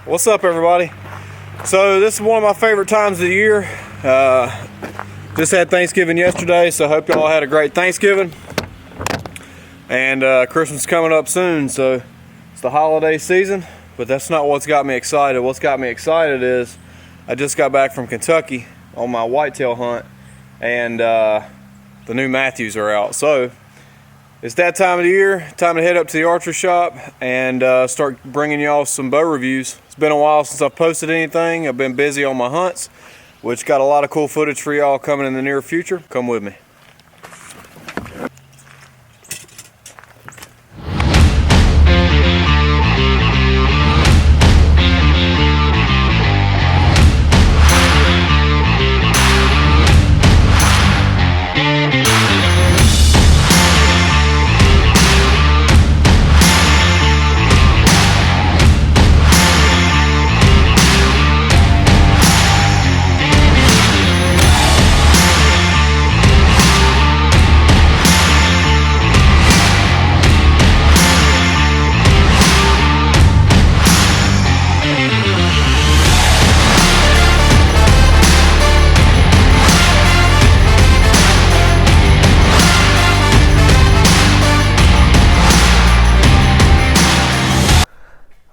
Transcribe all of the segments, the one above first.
What's up, everybody? So this is one of my favorite times of the year. Just had Thanksgiving yesterday, so hope y'all had a great Thanksgiving. And Christmas is coming up soon, so it's the holiday season, but that's not what's got me excited. What's got me excited is I just got back from Kentucky on my whitetail hunt, and the new Mathews are out. So it's that time of the year, time to head up to the archery shop and start bringing y'all some bow reviews. It's been a while since I've posted anything. I've been busy on my hunts, which got a lot of cool footage for y'all coming in the near future. Come with me.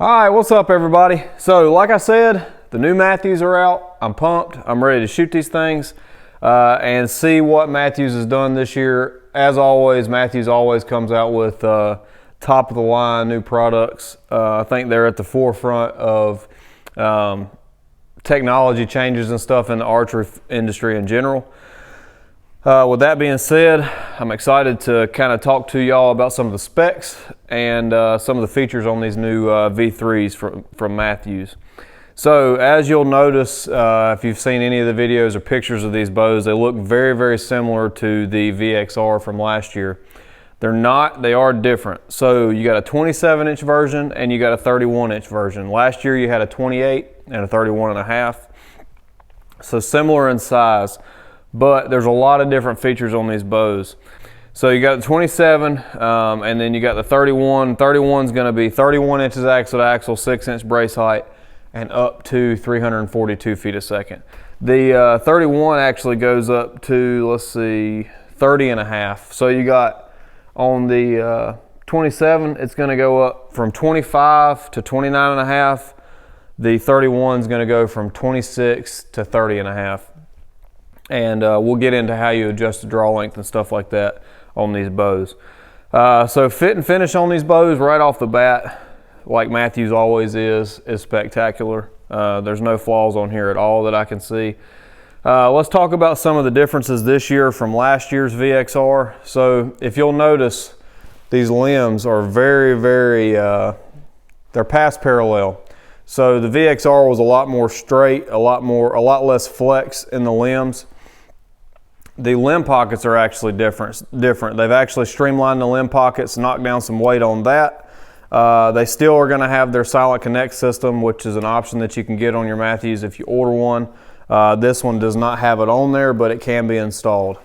Alright, what's up, everybody? So like I said, the new Mathews are out. I'm pumped. I'm ready to shoot these things and see what Mathews has done this year. As always, Mathews always comes out with top of the line new products. I think they're at the forefront of technology changes and stuff in the archery industry in general. With that being said, I'm excited to kind of talk to y'all about some of the specs and some of the features on these new V3s from Mathews. So as you'll notice, if you've seen any of the videos or pictures of these bows, they look very, very similar to the VXR from last year. They're not, they are different. So you got a 27-inch version and you got a 31-inch version. Last year you had a 28 and a 31.5. So similar in size, but there's a lot of different features on these bows. So you got the 27 and then you got the 31. 31 is going to be 31 inches axle to axle, 6-inch brace height, and up to 342 feet a second. The 31 actually goes up to, let's see, 30.5. So you got on the 27, it's going to go up from 25 to 29.5. The 31 is going to go from 26 to 30.5. And we'll get into how you adjust the draw length and stuff like that on these bows. So fit and finish on these bows right off the bat, like Mathews always is spectacular. There's no flaws on here at all that I can see. Let's talk about some of the differences this year from last year's VXR. So if you'll notice, these limbs are very, very, they're past parallel. So the VXR was a lot more straight, a lot less flex in the limbs. The limb pockets are actually different. They've actually streamlined the limb pockets, knocked down some weight on that. They still are going to have their silent connect system, which is an option that you can get on your Mathews if you order one. This one does not have it on there, but it can be installed.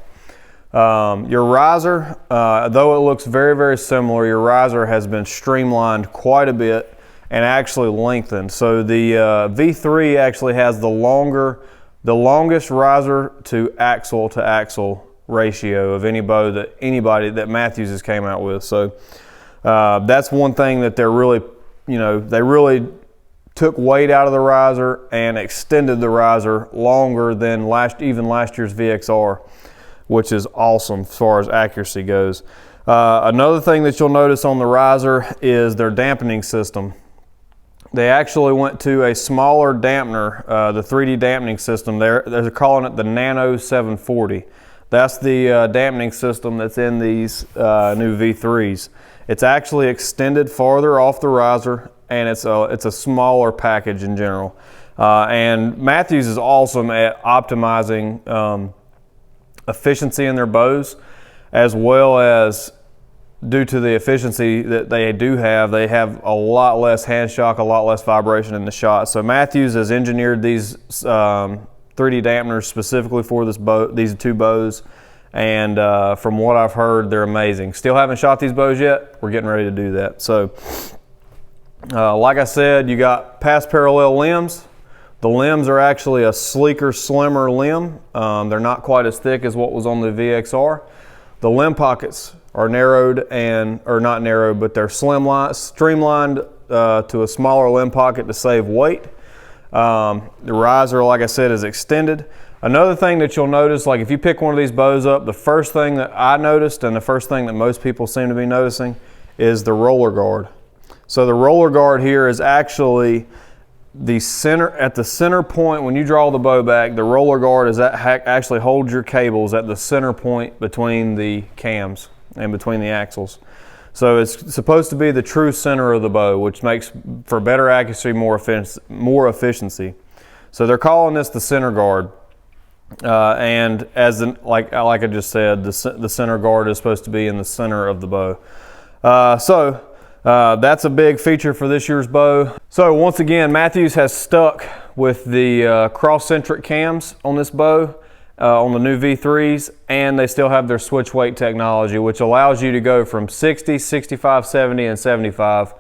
Your riser, though it looks very, very similar, your riser has been streamlined quite a bit and actually lengthened. So the V3 actually has the longest riser to axle ratio of any bow that that Mathews has came out with. So that's one thing that they're really, they really took weight out of the riser and extended the riser longer than even last year's VXR, which is awesome as far as accuracy goes. Another thing that you'll notice on the riser is their dampening system. They actually went to a smaller dampener, the 3D dampening system. They're calling it the Nano 740. That's the dampening system that's in these new V3s. It's actually extended farther off the riser, and it's a smaller package in general. And Mathews is awesome at optimizing efficiency in their bows, as well as due to the efficiency that they have a lot less hand shock, a lot less vibration in the shot. So Mathews has engineered these 3D dampeners specifically for these two bows, and from what I've heard, they're amazing. Still haven't shot these bows yet. We're getting ready to do that. So Like I said, you got pass parallel limbs. The limbs are actually a sleeker, slimmer limb. They're not quite as thick as what was on the VXR. The limb pockets are narrowed or not narrowed, but they're streamlined to a smaller limb pocket to save weight. The riser, like I said, is extended. Another thing that you'll notice, like if you pick one of these bows up, the first thing that I noticed and the first thing that most people seem to be noticing is the roller guard. So the roller guard here is actually the center, at the center point when you draw the bow back, the roller guard is actually holds your cables at the center point between the cams and between the axles. So it's supposed to be the true center of the bow, which makes for better accuracy, more efficiency. So they're calling this the center guard. And as like I just said, the center guard is supposed to be in the center of the bow. That's a big feature for this year's bow. So once again, Mathews has stuck with the cross-centric cams on this bow, on the new V3s, and they still have their switch weight technology, which allows you to go from 60, 65, 70, and 75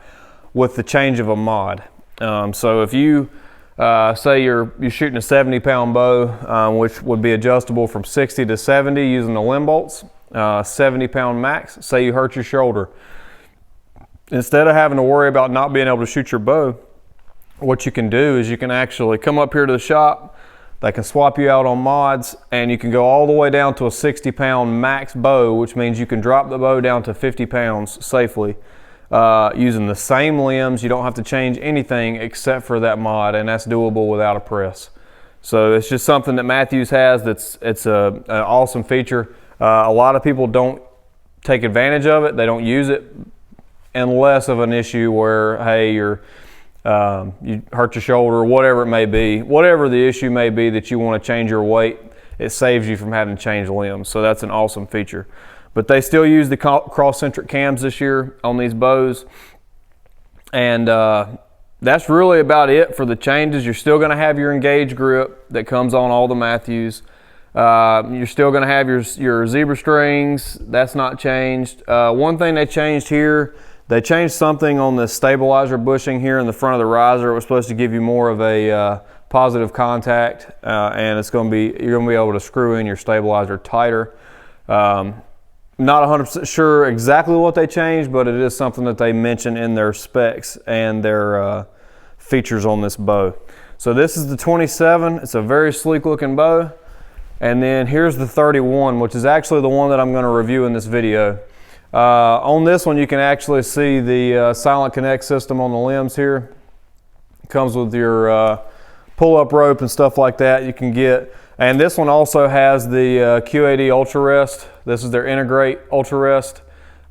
with the change of a mod. So if you say you're shooting a 70-pound bow, which would be adjustable from 60 to 70 using the limb bolts, 70-pound max, say you hurt your shoulder. Instead of having to worry about not being able to shoot your bow, what you can do is you can actually come up here to the shop, they can swap you out on mods, and you can go all the way down to a 60-pound max bow, which means you can drop the bow down to 50 pounds safely using the same limbs. You don't have to change anything except for that mod, and that's doable without a press. So it's just something that Mathews has it's an awesome feature. A lot of people don't take advantage of it. They don't use it unless of an issue where, hey, you hurt your shoulder or whatever it may be. Whatever the issue may be that you want to change your weight, it saves you from having to change limbs. So that's an awesome feature. But they still use the cross-centric cams this year on these bows. And that's really about it for the changes. You're still going to have your engage grip that comes on all the Mathews. You're still going to have your zebra strings. That's not changed. One thing they changed here, they changed something on the stabilizer bushing here in the front of the riser. It was supposed to give you more of a positive contact, and you're going to be able to screw in your stabilizer tighter. Not 100% sure exactly what they changed, but it is something that they mention in their specs and their features on this bow. So this is the 27. It's a very sleek looking bow. And then here's the 31, which is actually the one that I'm going to review in this video. On this one, you can actually see the silent connect system on the limbs here. It comes with your pull-up rope and stuff like that you can get. And this one also has the Q80 Ultra Rest. This is their Integrate Ultra Rest.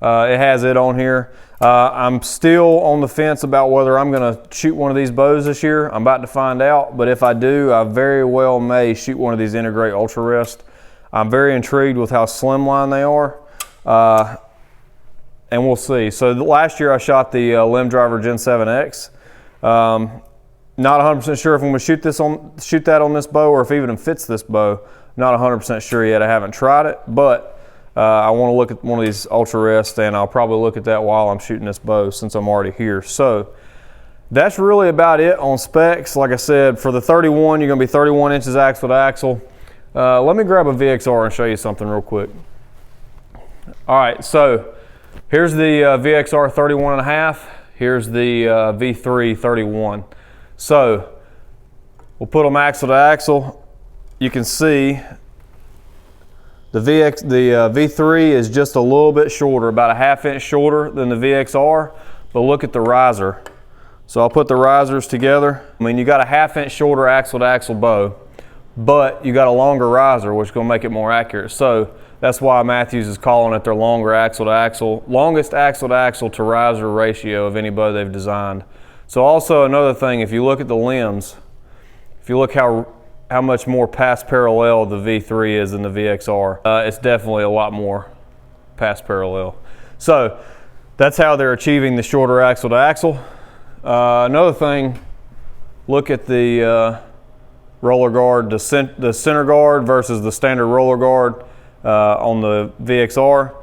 It has it on here. I'm still on the fence about whether I'm going to shoot one of these bows this year. I'm about to find out, but if I do, I very well may shoot one of these Integrate Ultra Rest. I'm very intrigued with how slimline they are, and we'll see. So last year I shot the Limb Driver Gen 7X. Not 100% sure if I'm going to shoot that on this bow or if it even fits this bow. Not 100% sure yet. I haven't tried it, but I want to look at one of these Ultra Rests, and I'll probably look at that while I'm shooting this bow since I'm already here. So that's really about it on specs. Like I said, for the 31, you're going to be 31 inches axle to axle. Let me grab a VXR and show you something real quick. All right, so here's the VXR 31.5. Here's the V3 31. So we'll put them axle to axle. You can see the V3 is just a little bit shorter, about a ½ inch shorter than the VXR, but look at the riser. So I'll put the risers together. I mean, you got a ½ inch shorter axle to axle bow, but you got a longer riser, which is going to make it more accurate. So that's why Mathews is calling it their longer axle to axle, longest axle to riser ratio of any bow they've designed. So also another thing, if you look at the limbs, if you look how much more pass parallel the V3 is than the VXR, it's definitely a lot more pass parallel. So that's how they're achieving the shorter axle to axle. Another thing, look at the roller guard, the center guard versus the standard roller guard on the VXR.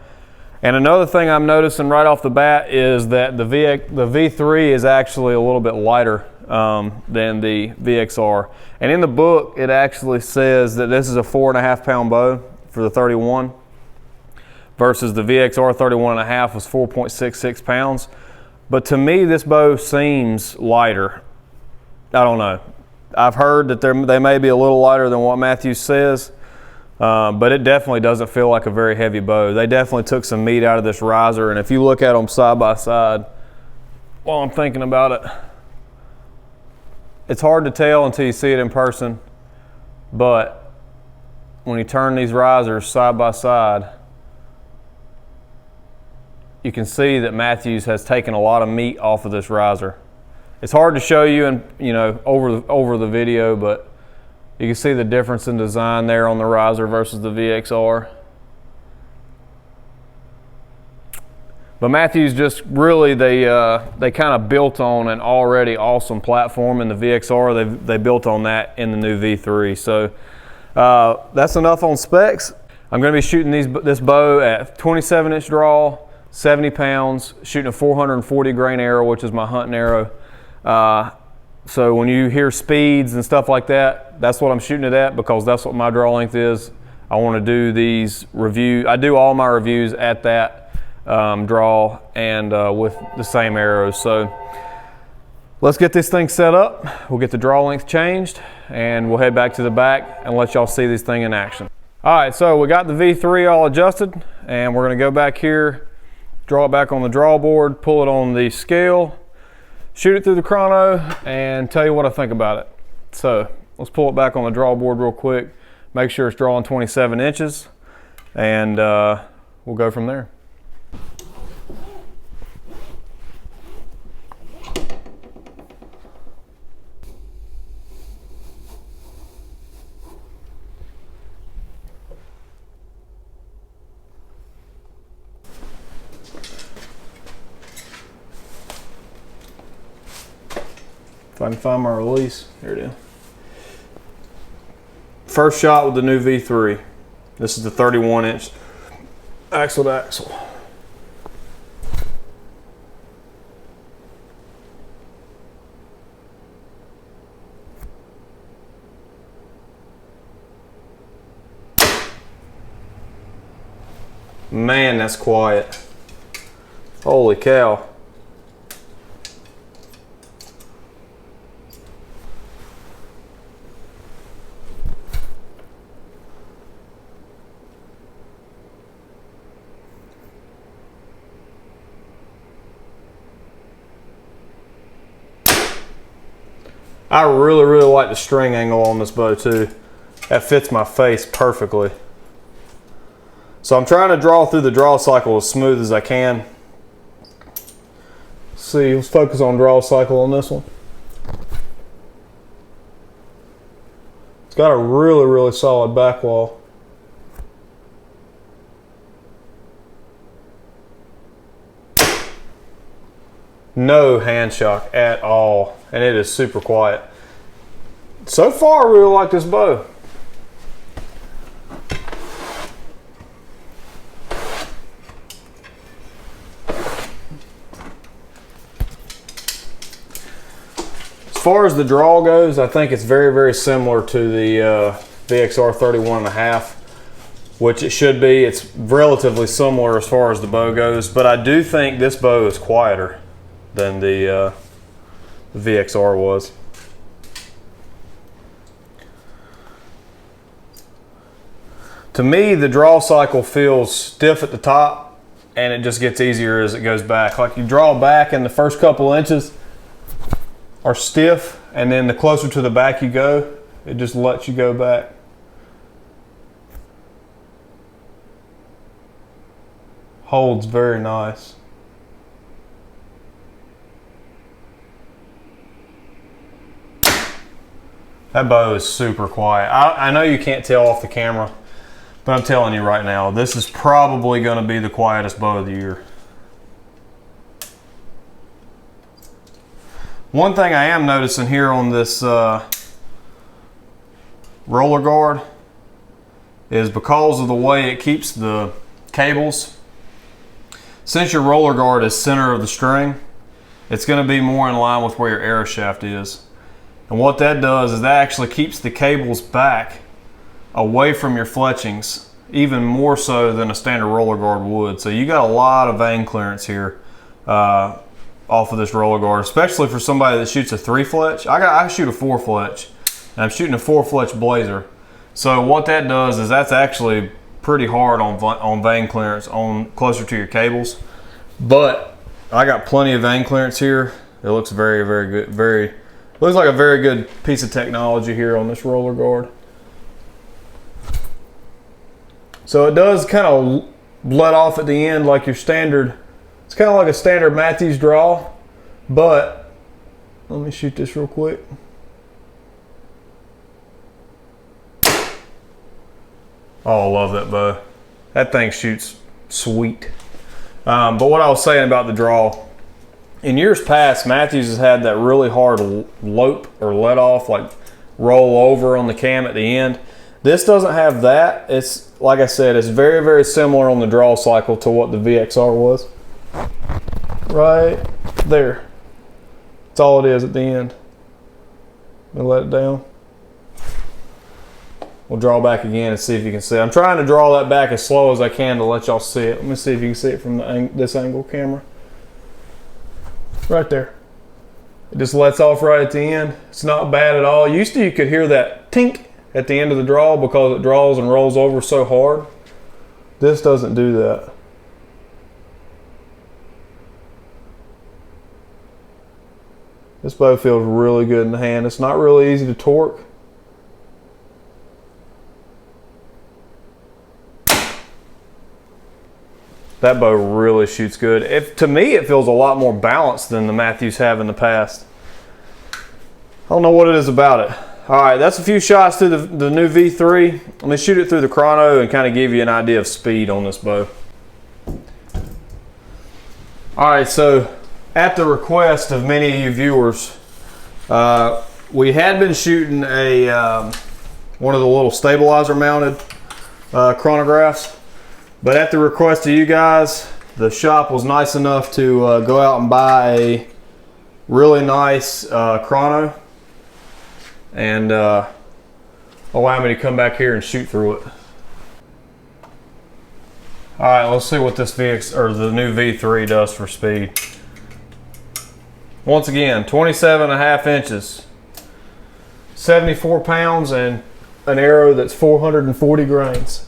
And another thing I'm noticing right off the bat is that the V3 is actually a little bit lighter than the VXR. And in the book, it actually says that this is a 4.5 pound bow for the 31 versus the VXR 31.5 was 4.66 pounds. But to me, this bow seems lighter. I don't know. I've heard that they may be a little lighter than what Mathews says, but it definitely doesn't feel like a very heavy bow. They definitely took some meat out of this riser, and if you look at them side by side, while I'm thinking about it, it's hard to tell until you see it in person, but when you turn these risers side by side, you can see that Mathews has taken a lot of meat off of this riser. It's hard to show you, over the video, but you can see the difference in design there on the riser versus the VXR. But Mathews just really, they kind of built on an already awesome platform in the VXR. They built on that in the new V3. So that's enough on specs. I'm going to be shooting this bow at 27-inch draw, 70 pounds, shooting a 440 grain arrow, which is my hunting arrow. So when you hear speeds and stuff like that, that's what I'm shooting it at, because that's what my draw length is. I want to do these reviews. I do all my reviews at that draw and with the same arrows. So let's get this thing set up. We'll get the draw length changed and we'll head back to the back and let y'all see this thing in action. All right, so we got the V3 all adjusted, and we're going to go back here, draw it back on the draw board, pull it on the scale, shoot it through the chrono, and tell you what I think about it. So let's pull it back on the draw board real quick, make sure it's drawing 27 inches, and we'll go from there. If I can find my release, here it is. First shot with the new V3. This is the 31-inch axle to axle. Man, that's quiet. Holy cow. I really like the string angle on this bow too. That fits my face perfectly. So I'm trying to draw through the draw cycle as smooth as I can. See, let's focus on draw cycle on this one. It's got a really solid back wall. No hand shock at all, and it is super quiet. So far, I really like this bow. As far as the draw goes, I think it's very similar to the VXR 31.5, which it should be. It's relatively similar as far as the bow goes, but I do think this bow is quieter than the VXR was. To me, the draw cycle feels stiff at the top, and it just gets easier as it goes back. Like you draw back and the first couple inches are stiff, and then the closer to the back you go, it just lets you go back. Holds very nice. That bow is super quiet. I know you can't tell off the camera, but I'm telling you right now, this is probably going to be the quietest bow of the year. One thing I am noticing here on this roller guard is because of the way it keeps the cables since your roller guard is center of the string, it's going to be more in line with where your arrow shaft is. And what that does is that actually keeps the cables back away from your fletchings, even more so than a standard roller guard would. So you got a lot of vane clearance here off of this roller guard, especially for somebody that shoots a 3 fletch. I shoot a 4 fletch, and I'm shooting a 4 fletch blazer. So what that does is that's actually pretty hard on vane clearance closer to your cables. But I got plenty of vane clearance here. It looks very, very good. Looks like a very good piece of technology here on this roller guard. So it does kind of let off at the end like your standard. It's kind of like a standard Mathews draw, but let me shoot this real quick. Oh, I love that bow. That thing shoots sweet. But what I was saying about the draw, in years past, Mathews has had that really hard lope or let off, like roll over on the cam at the end. This doesn't have that. It's, like I said, it's very, very similar on the draw cycle to what the VXR was. Right there. That's all it is at the end. I'm gonna let it down. We'll draw back again and see if you can see it. I'm trying to draw that back as slow as I can to let y'all see it. Let me see if you can see it from this angle camera. Right there. It just lets off right at the end. It's not bad at all. Used to you could hear that tink at the end of the draw because it draws and rolls over so hard. This doesn't do that. This bow feels really good in the hand. It's not really easy to torque. That bow really shoots good. To me, it feels a lot more balanced than the Mathews have in the past. I don't know what it is about it. All right, that's a few shots through the new V3. Let me shoot it through the chrono and kind of give you an idea of speed on this bow. All right, so at the request of many of you viewers, we had been shooting one of the little stabilizer mounted chronographs. But at the request of you guys, the shop was nice enough to go out and buy a really nice chrono and allow me to come back here and shoot through it. All right, let's see what this the new V3 does for speed. Once again, 27.5 inches, 74 pounds, and an arrow that's 440 grains.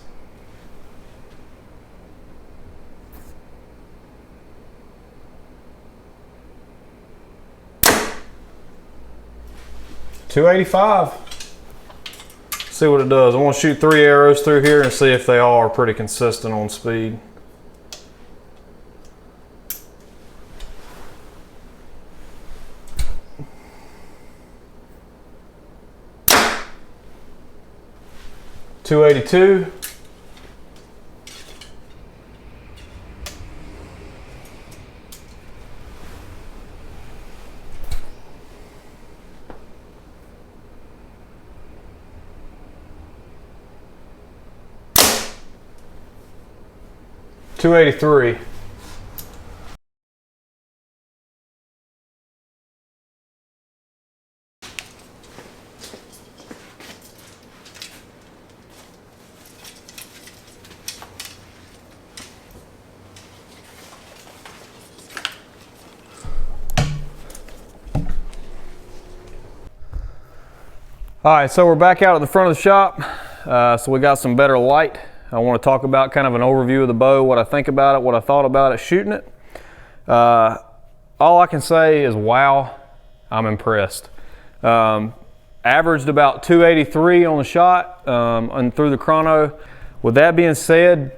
.285. See what it does. I want to shoot 3 arrows through here and see if they all are pretty consistent on speed. .282. .283. All right, so we're back out at the front of the shop. So we got some better light. I want to talk about kind of an overview of the bow, what I think about it, what I thought about it shooting it. All I can say is, wow, I'm impressed. Averaged about 283 on the shot and through the chrono. With that being said,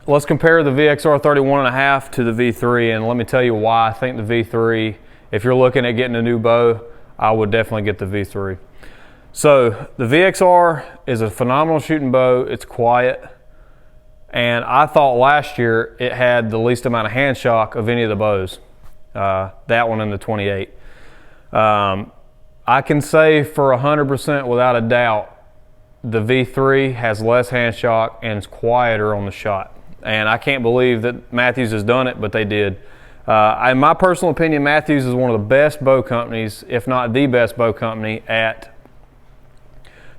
let's compare the VXR 31.5 to the V3, and let me tell you why I think the V3, if you're looking at getting a new bow, I would definitely get the V3. So the VXR is a phenomenal shooting bow. It's quiet, and I thought last year it had the least amount of hand shock of any of the bows. That one and the 28. I can say for 100% without a doubt, the V3 has less hand shock and is quieter on the shot. And I can't believe that Mathews has done it, but they did. In my personal opinion, Mathews is one of the best bow companies, if not the best bow company, at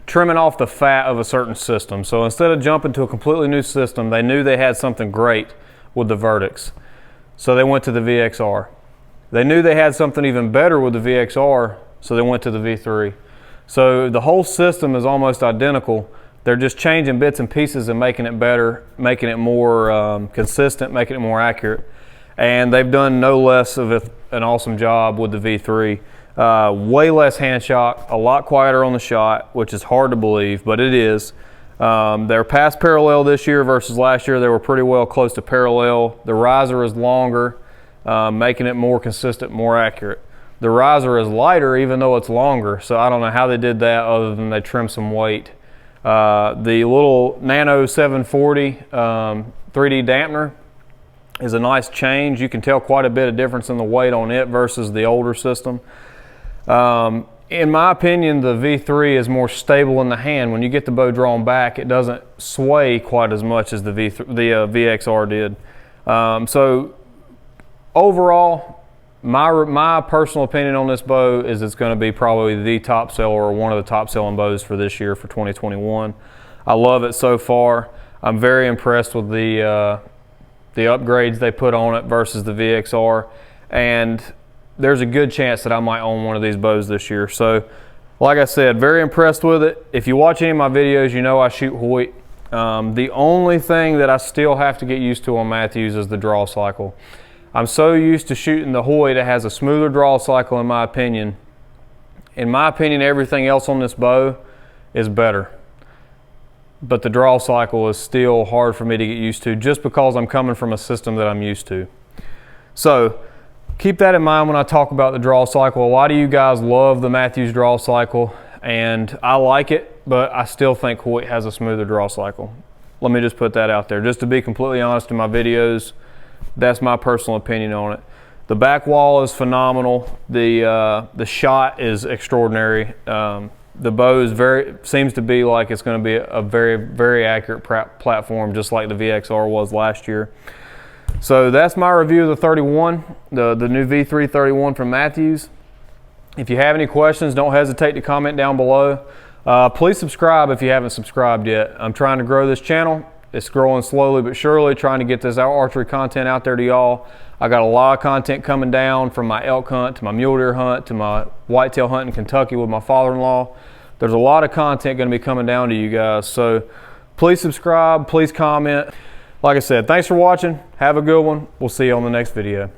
trimming off the fat of a certain system. So instead of jumping to a completely new system, they knew they had something great with the Verdicts. So they went to the VXR. They knew they had something even better with the VXR, so they went to the V3. So the whole system is almost identical. They're just changing bits and pieces and making it better, making it more consistent, making it more accurate. And they've done no less of an awesome job with the V3. Way less hand shock, a lot quieter on the shot, which is hard to believe, but it is. They're past parallel this year versus last year. They were pretty well close to parallel. The riser is longer, making it more consistent, more accurate. The riser is lighter even though it's longer, so I don't know how they did that other than they trimmed some weight. The little Nano 740 3D dampener is a nice change. You can tell quite a bit of difference in the weight on it versus the older system. In my opinion, the V3 is more stable in the hand. When you get the bow drawn back, it doesn't sway quite as much as the VXR did. So overall, my personal opinion on this bow is it's going to be probably the top seller or one of the top selling bows for this year for 2021. I love it so far. I'm very impressed with the upgrades they put on it versus the VXR, and there's a good chance that I might own one of these bows this year. So like I said, very impressed with it. If you watch any of my videos, you know I shoot Hoyt. The only thing that I still have to get used to on Mathews is the draw cycle. I'm so used to shooting the Hoyt, it has a smoother draw cycle in my opinion. In my opinion, everything else on this bow is better. But the draw cycle is still hard for me to get used to just because I'm coming from a system that I'm used to. So keep that in mind when I talk about the draw cycle. A lot of you guys love the Mathews draw cycle, and I like it, but I still think Hoyt has a smoother draw cycle. Let me just put that out there. Just to be completely honest in my videos, that's my personal opinion on it. The back wall is phenomenal. The shot is extraordinary. The bow seems to be like it's going to be a very, very accurate platform, just like the VXR was last year. So that's my review of the 31, the new V3 31 from Mathews. If you have any questions, don't hesitate to comment down below. Please subscribe if you haven't subscribed yet. I'm trying to grow this channel. It's growing slowly but surely, trying to get this archery content out there to y'all. I got a lot of content coming down, from my elk hunt to my mule deer hunt to my whitetail hunt in Kentucky with my father-in-law. There's a lot of content going to be coming down to you guys. So please subscribe, please comment. Like I said, thanks for watching. Have a good one. We'll see you on the next video.